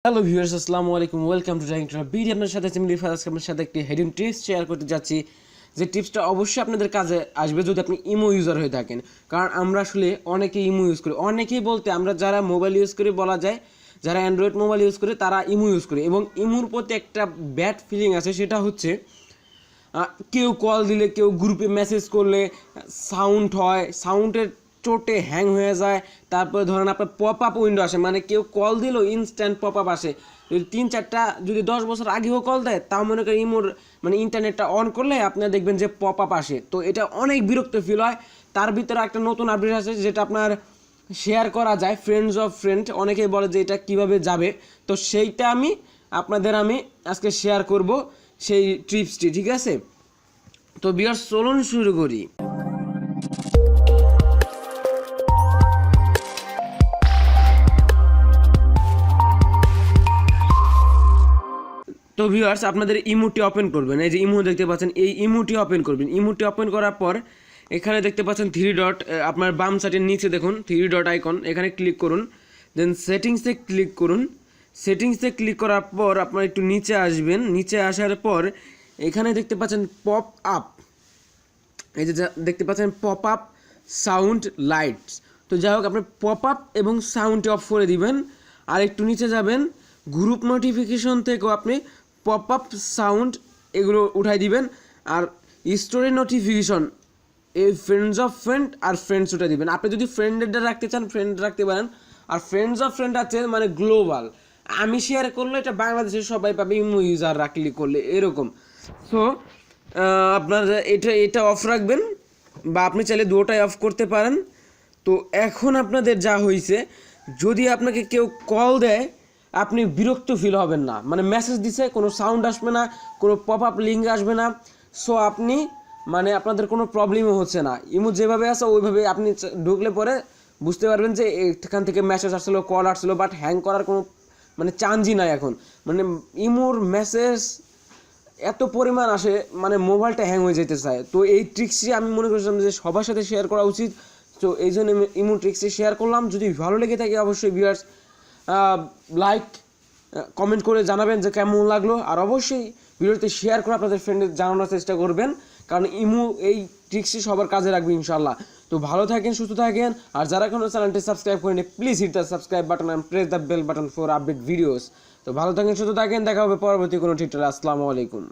Hello viewers, আসসালামু আলাইকুম। Welcome to video. আপনার সাথে আপনার সাথে একটি হেডিং টিপস শেয়ার করতে যাচ্ছি, যে টিপসটা অবশ্যই আপনাদের কাজে আসবে যদি আপনি ইমো ইউজার হয়ে থাকেন। কারণ আমরা আসলে অনেকেই ইমো ইউজ করি, অনেকেই বলতে আমরা যারা মোবাইল ইউজ করি বলা যায়, যারা অ্যান্ড্রয়েড মোবাইল ইউজ করে তারা ইমো ইউজ করে, এবং ইমোর প্রতি একটা ব্যাড ফিলিং আছে। সেটা হচ্ছে কেউ কল দিলে, কেউ গ্রুপে মেসেজ করলে সাউন্ড হয়, সাউন্ডের চোটে হ্যাং হয়ে যায়। তারপরে ধরেন আপনার পপ আপ উইন্ডো আসে, মানে কেউ কল দিল ইনস্ট্যান্ট পপ আপ আসে। যদি 3-4টা যদি 10 বছর আগেও কল দেয়, তাও মনে করেন ইমোর মানে ইন্টারনেটটা অন করলে আপনারা দেখবেন যে পপ আপ আসে। তো এটা অনেক বিরক্ত ফিল হয়। তার ভিতরে একটা নতুন আপডেট আছে যেটা আপনার শেয়ার করা যায়, ফ্রেন্ডস অফ ফ্রেন্ড। অনেকেই বলে যে এটা কিভাবে যাবে, তো সেইটা আমি আজকে শেয়ার করব, সেই ট্রিপসটি। ঠিক আছে, তো ভিউয়ার্স চলুন শুরু করি। তো ভিউয়ার্স আপনাদের ইমোটি ওপেন করবেন, এই যে ইমো দেখতে পাচ্ছেন, এই ইমোটি ওপেন করবেন। ইমোটি ওপেন করার পর এখানে দেখতে পাচ্ছেন 3 ডট, আপনার বাম সাইডের নিচে দেখুন 3 ডট আইকন, এখানে ক্লিক করুন। দেন সেটিংসে ক্লিক করুন। সেটিংসে ক্লিক করার পর আপনার একটু নিচে আসবেন। নিচে আসার পর এখানে দেখতে পাচ্ছেন পপ আপ, এই যে দেখতে পাচ্ছেন পপ আপ সাউন্ড লাইটস। তো যাই হোক, আপনি পপ আপ এবং সাউন্ড অফ করে দিবেন। আর একটু নিচে যাবেন, গ্রুপ নোটিফিকেশন থেকেও আপনি পপ আপ সাউন্ড এগুলো উঠাই দিবেন। আর স্টোরি নোটিফিকেশন, এই ফ্রেন্ডস অফ ফ্রেন্ড আর ফ্রেন্ডস উঠাই দিবেন। আপনি যদি ফ্রেন্ডেরটা রাখতে চান ফ্রেন্ড রাখতে পারেন। আর ফ্রেন্ডস অফ ফ্রেন্ড আছে মানে গ্লোবাল, আমি শেয়ার করলে এটা বাংলাদেশের সবাই পাবে, ইমো ইউজার রাখলে করলে এরকম। সো আপনার এটা অফ রাখবেন, বা আপনি চাইলে দুটোটাই অফ করতে পারেন। তো এখন আপনাদের যা হয়েছে, যদি আপনাকে কেউ কল দেয় আপনি বিরক্ত ফিল হবেন না, মানে মেসেজ দিছে কোনো সাউন্ড আসবে না, কোনো পপ আপ লিঙ্ক আসবে না। সো আপনি মানে আপনাদের কোনো প্রবলেমও হচ্ছে না। ইমো যেভাবে আছে ওইভাবে আপনি ঢুকলে পরে বুঝতে পারবেন যে এখান থেকে মেসেজ আসছিলো, কল আসছিলো, বাট হ্যাং করার কোনো মানে চান্সই নাই এখন। মানে ইমোর মেসেজ এত পরিমাণ আসে, মানে মোবাইলটা হ্যাং হয়ে যেতে চায়। তো এই ট্রিক্সটি আমি মনে করছিলাম যে সবার সাথে শেয়ার করা উচিত। তো এই জন্য ইমো ট্রিক্সটি শেয়ার করলাম। যদি ভালো লেগে থাকে অবশ্যই ভিউয়ার্স লাইক কমেন্ট করে জানাবেন যে কেমন লাগলো। আর অবশ্যই ভিডিওতে শেয়ার করে আপনাদের ফ্রেন্ডদের জানানোর চেষ্টা করবেন, কারণ ইমো এই ট্রিক্সটি সবার কাজে রাখবে ইনশাল্লাহ। তো ভালো থাকেন, সুস্থ থাকেন। আর যারা এখনো চ্যানেলটি সাবস্ক্রাইব করেনি, please hit the subscribe button and press the bell button for update videos. তো ভালো থাকেন, সুস্থ থাকেন, দেখা হবে পরবর্তী কোনো টিউটোরিয়ালে। আসসালামু আলাইকুম।